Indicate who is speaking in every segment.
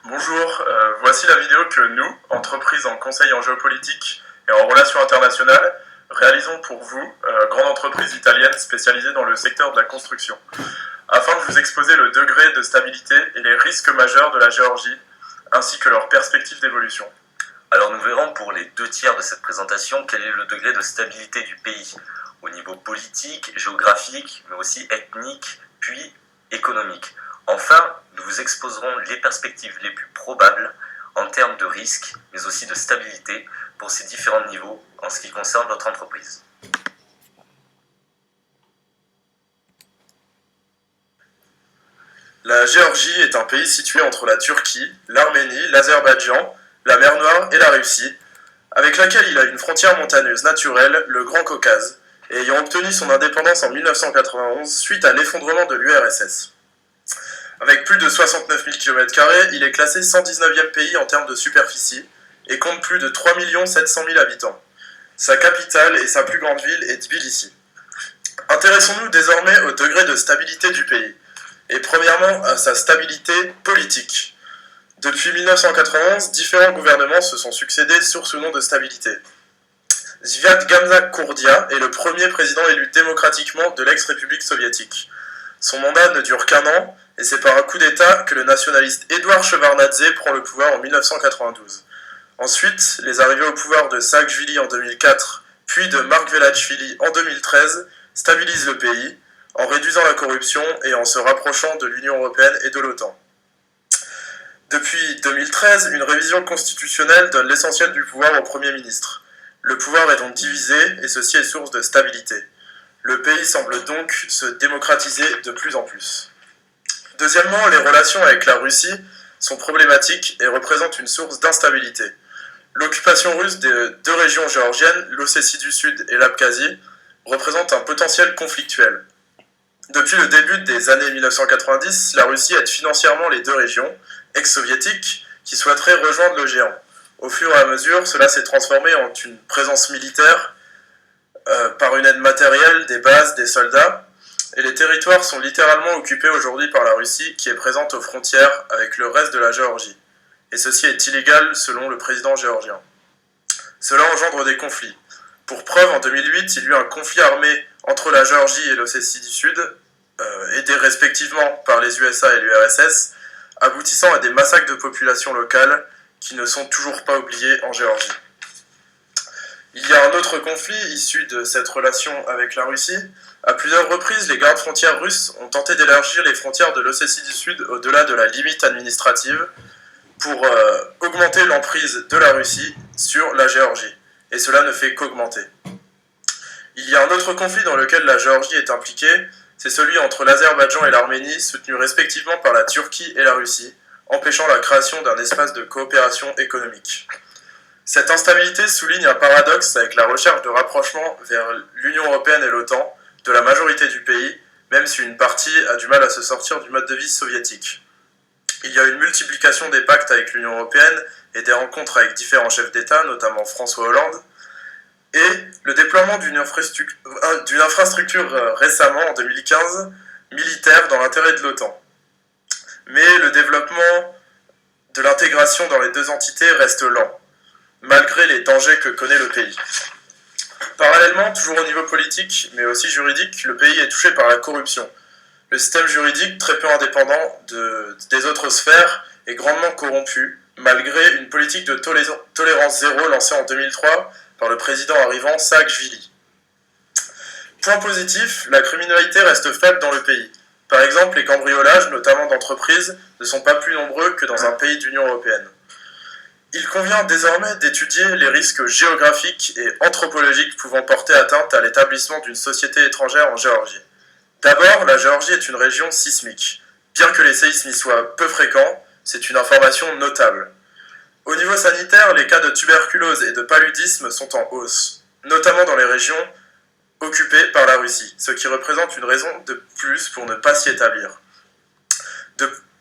Speaker 1: Bonjour, voici la vidéo que nous, entreprises en conseil en géopolitique et en relations internationales, réalisons pour vous, grande entreprise italienne spécialisée dans le secteur de la construction, afin de vous exposer le degré de stabilité et les risques majeurs de la Géorgie, ainsi que leurs perspectives d'évolution.
Speaker 2: Alors nous verrons pour les 2 tiers de cette présentation quel est le degré de stabilité du pays, au niveau politique, géographique, mais aussi ethnique, puis économique. Enfin, nous vous exposerons les perspectives les plus probables en termes de risque, mais aussi de stabilité pour ces différents niveaux en ce qui concerne votre entreprise.
Speaker 1: La Géorgie est un pays situé entre la Turquie, l'Arménie, l'Azerbaïdjan, la mer Noire et la Russie, avec laquelle il a une frontière montagneuse naturelle, le Grand Caucase, et ayant obtenu son indépendance en 1991 suite à l'effondrement de l'URSS. Avec plus de 69 000 km², il est classé 119e pays en termes de superficie et compte plus de 3 700 000 habitants. Sa capitale et sa plus grande ville est Tbilissi. Intéressons-nous désormais au degré de stabilité du pays, et premièrement à sa stabilité politique. Depuis 1991, différents gouvernements se sont succédés sur ce nom de stabilité. Zviad Gamza-Kourdia est le premier président élu démocratiquement de l'ex-République soviétique. Son mandat ne dure qu'un an, et c'est par un coup d'État que le nationaliste Édouard Shevardnadze prend le pouvoir en 1992. Ensuite, les arrivées au pouvoir de Saakashvili en 2004, puis de Margvelashvili en 2013, stabilisent le pays, en réduisant la corruption et en se rapprochant de l'Union européenne et de l'OTAN. Depuis 2013, une révision constitutionnelle donne l'essentiel du pouvoir au Premier ministre. Le pouvoir est donc divisé, et ceci est source de stabilité. Le pays semble donc se démocratiser de plus en plus. Deuxièmement, les relations avec la Russie sont problématiques et représentent une source d'instabilité. L'occupation russe des deux régions géorgiennes, l'Ossétie du Sud et l'Abkhazie, représente un potentiel conflictuel. Depuis le début des années 1990, la Russie aide financièrement les deux régions, ex-soviétiques, qui souhaiteraient rejoindre le géant. Au fur et à mesure, cela s'est transformé en une présence militaire par une aide matérielle, des bases, des soldats, et les territoires sont littéralement occupés aujourd'hui par la Russie qui est présente aux frontières avec le reste de la Géorgie. Et ceci est illégal selon le président géorgien. Cela engendre des conflits. Pour preuve, en 2008, il y eut un conflit armé entre la Géorgie et l'Ossétie du Sud, aidés respectivement par les USA et l'URSS, aboutissant à des massacres de populations locales qui ne sont toujours pas oubliés en Géorgie. Il y a un autre conflit issu de cette relation avec la Russie. À plusieurs reprises, les gardes frontières russes ont tenté d'élargir les frontières de l'Ossétie du Sud au-delà de la limite administrative pour augmenter l'emprise de la Russie sur la Géorgie. Et cela ne fait qu'augmenter. Il y a un autre conflit dans lequel la Géorgie est impliquée, c'est celui entre l'Azerbaïdjan et l'Arménie, soutenus respectivement par la Turquie et la Russie, empêchant la création d'un espace de coopération économique. Cette instabilité souligne un paradoxe avec la recherche de rapprochement vers l'Union européenne et l'OTAN de la majorité du pays, même si une partie a du mal à se sortir du mode de vie soviétique. Il y a une multiplication des pactes avec l'Union européenne et des rencontres avec différents chefs d'État, notamment François Hollande, et le déploiement d'une infrastructure récemment, en 2015, militaire dans l'intérêt de l'OTAN. Mais le développement de l'intégration dans les deux entités reste lent, malgré les dangers que connaît le pays. Parallèlement, toujours au niveau politique, mais aussi juridique, le pays est touché par la corruption. Le système juridique, très peu indépendant des autres sphères, est grandement corrompu, malgré une politique de tolérance zéro lancée en 2003 par le président arrivant Saakashvili. Point positif, la criminalité reste faible dans le pays. Par exemple, les cambriolages, notamment d'entreprises, ne sont pas plus nombreux que dans un pays d'Union européenne. Il convient désormais d'étudier les risques géographiques et anthropologiques pouvant porter atteinte à l'établissement d'une société étrangère en Géorgie. D'abord, la Géorgie est une région sismique. Bien que les séismes y soient peu fréquents, c'est une information notable. Au niveau sanitaire, les cas de tuberculose et de paludisme sont en hausse, notamment dans les régions occupées par la Russie, ce qui représente une raison de plus pour ne pas s'y établir.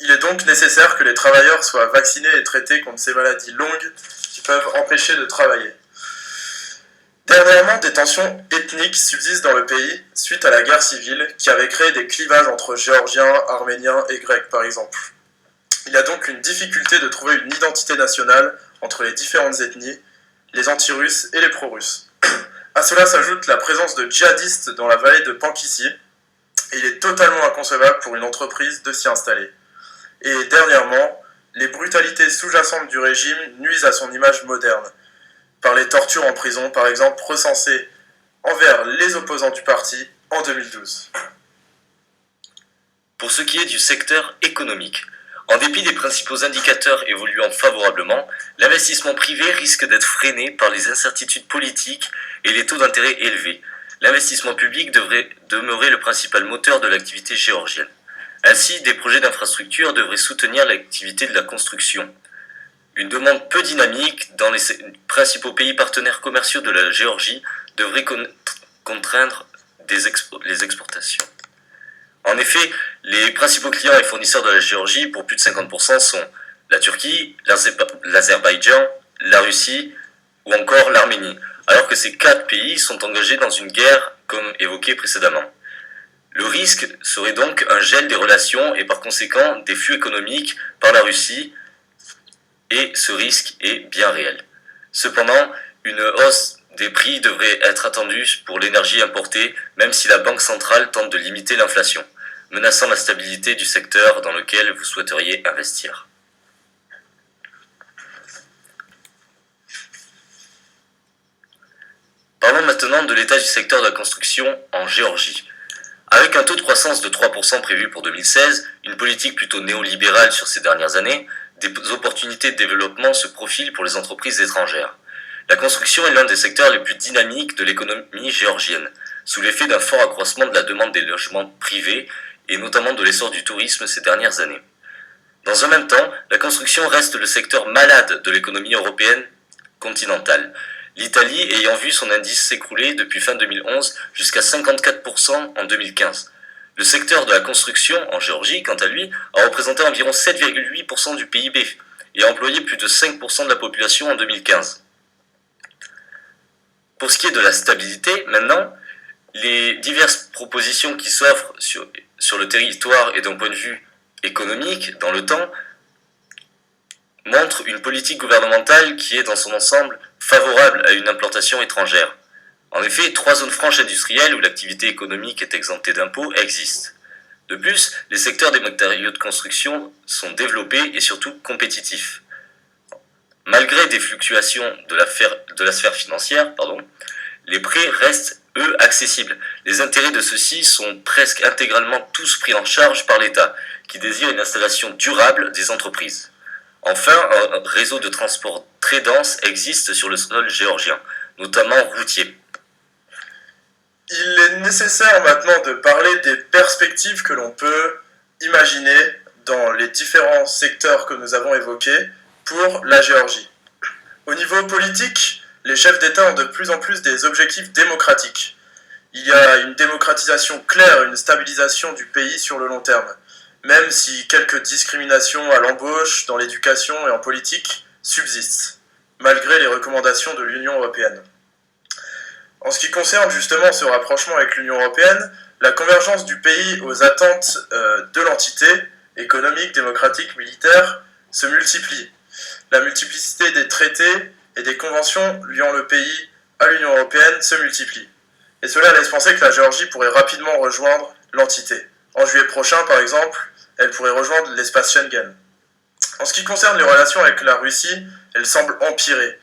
Speaker 1: Il est donc nécessaire que les travailleurs soient vaccinés et traités contre ces maladies longues qui peuvent empêcher de travailler. Dernièrement, des tensions ethniques subsistent dans le pays suite à la guerre civile qui avait créé des clivages entre Géorgiens, Arméniens et Grecs par exemple. Il y a donc une difficulté de trouver une identité nationale entre les différentes ethnies, les anti-russes et les pro-russes. À cela s'ajoute la présence de djihadistes dans la vallée de Pankissi, et il est totalement inconcevable pour une entreprise de s'y installer. Et dernièrement, les brutalités sous-jacentes du régime nuisent à son image moderne, par les tortures en prison, par exemple, recensées envers les opposants du parti en 2012.
Speaker 2: Pour ce qui est du secteur économique, en dépit des principaux indicateurs évoluant favorablement, l'investissement privé risque d'être freiné par les incertitudes politiques et les taux d'intérêt élevés. L'investissement public devrait demeurer le principal moteur de l'activité géorgienne. Ainsi, des projets d'infrastructure devraient soutenir l'activité de la construction. Une demande peu dynamique dans les principaux pays partenaires commerciaux de la Géorgie devrait contraindre les exportations. En effet, les principaux clients et fournisseurs de la Géorgie, pour plus de 50%, sont la Turquie, l'Azerbaïdjan, la Russie ou encore l'Arménie, alors que ces 4 pays sont engagés dans une guerre comme évoqué précédemment. Le risque serait donc un gel des relations et par conséquent des flux économiques par la Russie, et ce risque est bien réel. Cependant, une hausse des prix devrait être attendue pour l'énergie importée, même si la Banque centrale tente de limiter l'inflation, menaçant la stabilité du secteur dans lequel vous souhaiteriez investir. Parlons maintenant de l'état du secteur de la construction en Géorgie. Avec un taux de croissance de 3% prévu pour 2016, une politique plutôt néolibérale sur ces dernières années, des opportunités de développement se profilent pour les entreprises étrangères. La construction est l'un des secteurs les plus dynamiques de l'économie géorgienne, sous l'effet d'un fort accroissement de la demande des logements privés et notamment de l'essor du tourisme ces dernières années. Dans un même temps, la construction reste le secteur malade de l'économie européenne continentale, l'Italie ayant vu son indice s'écrouler depuis fin 2011 jusqu'à 54% en 2015. Le secteur de la construction en Géorgie, quant à lui, a représenté environ 7,8% du PIB et a employé plus de 5% de la population en 2015. Pour ce qui est de la stabilité, maintenant, les diverses propositions qui s'offrent sur le territoire et d'un point de vue économique dans le temps montrent une politique gouvernementale qui est dans son ensemble favorable à une implantation étrangère. En effet, 3 zones franches industrielles où l'activité économique est exemptée d'impôts existent. De plus, les secteurs des matériaux de construction sont développés et surtout compétitifs. Malgré des fluctuations de la sphère financière, les prêts restent, eux, accessibles. Les intérêts de ceux-ci sont presque intégralement tous pris en charge par l'État, qui désire une installation durable des entreprises. Enfin, un réseau de transport très dense existe sur le sol géorgien, notamment routier.
Speaker 1: Il est nécessaire maintenant de parler des perspectives que l'on peut imaginer dans les différents secteurs que nous avons évoqués pour la Géorgie. Au niveau politique, les chefs d'État ont de plus en plus des objectifs démocratiques. Il y a une démocratisation claire, une stabilisation du pays sur le long terme, même si quelques discriminations à l'embauche, dans l'éducation et en politique subsistent, malgré les recommandations de l'Union européenne. En ce qui concerne justement ce rapprochement avec l'Union européenne, la convergence du pays aux attentes de l'entité économique, démocratique, militaire se multiplie. La multiplicité des traités et des conventions liant le pays à l'Union européenne se multiplie. Et cela laisse penser que la Géorgie pourrait rapidement rejoindre l'entité. En juillet prochain, par exemple, elle pourrait rejoindre l'espace Schengen. En ce qui concerne les relations avec la Russie, elles semblent empirer.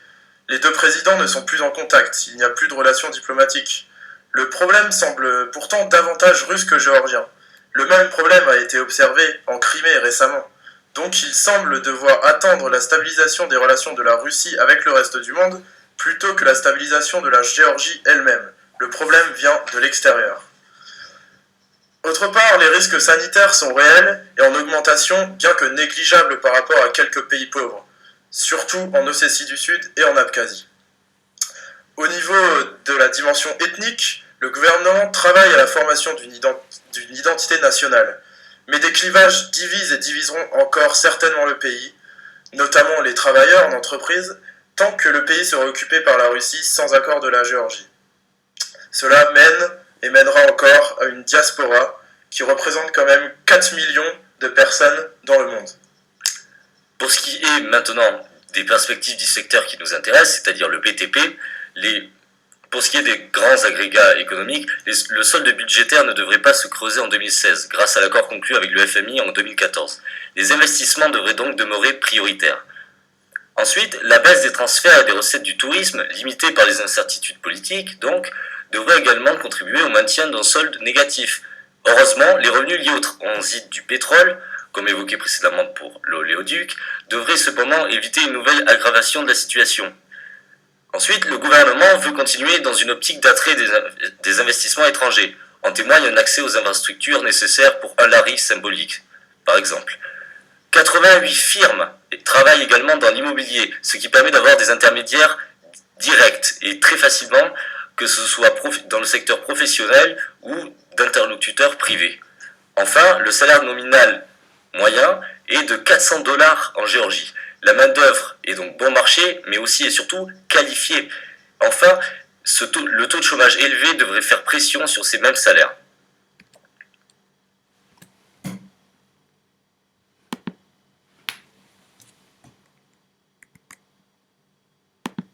Speaker 1: Les 2 présidents ne sont plus en contact, il n'y a plus de relations diplomatiques. Le problème semble pourtant davantage russe que géorgien. Le même problème a été observé en Crimée récemment. Donc il semble devoir attendre la stabilisation des relations de la Russie avec le reste du monde plutôt que la stabilisation de la Géorgie elle-même. Le problème vient de l'extérieur. Autre part, les risques sanitaires sont réels et en augmentation, bien que négligeables par rapport à quelques pays pauvres, surtout en Ossétie du Sud et en Abkhazie. Au niveau de la dimension ethnique, le gouvernement travaille à la formation d'une identité nationale, mais des clivages divisent et diviseront encore certainement le pays, notamment les travailleurs en entreprise, tant que le pays sera occupé par la Russie sans accord de la Géorgie. Cela mène et mènera encore à une diaspora qui représente quand même 4 millions de personnes dans le monde.
Speaker 2: Pour ce qui est maintenant des perspectives du secteur qui nous intéresse, c'est-à-dire le BTP, pour ce qui est des grands agrégats économiques, le solde budgétaire ne devrait pas se creuser en 2016, grâce à l'accord conclu avec le FMI en 2014. Les investissements devraient donc demeurer prioritaires. Ensuite, la baisse des transferts et des recettes du tourisme, limitée par les incertitudes politiques, donc, devrait également contribuer au maintien d'un solde négatif. Heureusement, les revenus liés au transit du pétrole, comme évoqué précédemment pour l'oléoduc, devraient cependant éviter une nouvelle aggravation de la situation. Ensuite, le gouvernement veut continuer dans une optique d'attrait des investissements étrangers. En témoigne un accès aux infrastructures nécessaires pour un lari symbolique, par exemple. 88 firmes travaillent également dans l'immobilier, ce qui permet d'avoir des intermédiaires directs et très facilement, que ce soit dans le secteur professionnel ou d'interlocuteurs privés. Enfin, le salaire nominal moyen est de 400 $ en Géorgie. La main-d'œuvre est donc bon marché, mais aussi et surtout qualifiée. Enfin, le taux de chômage élevé devrait faire pression sur ces mêmes salaires.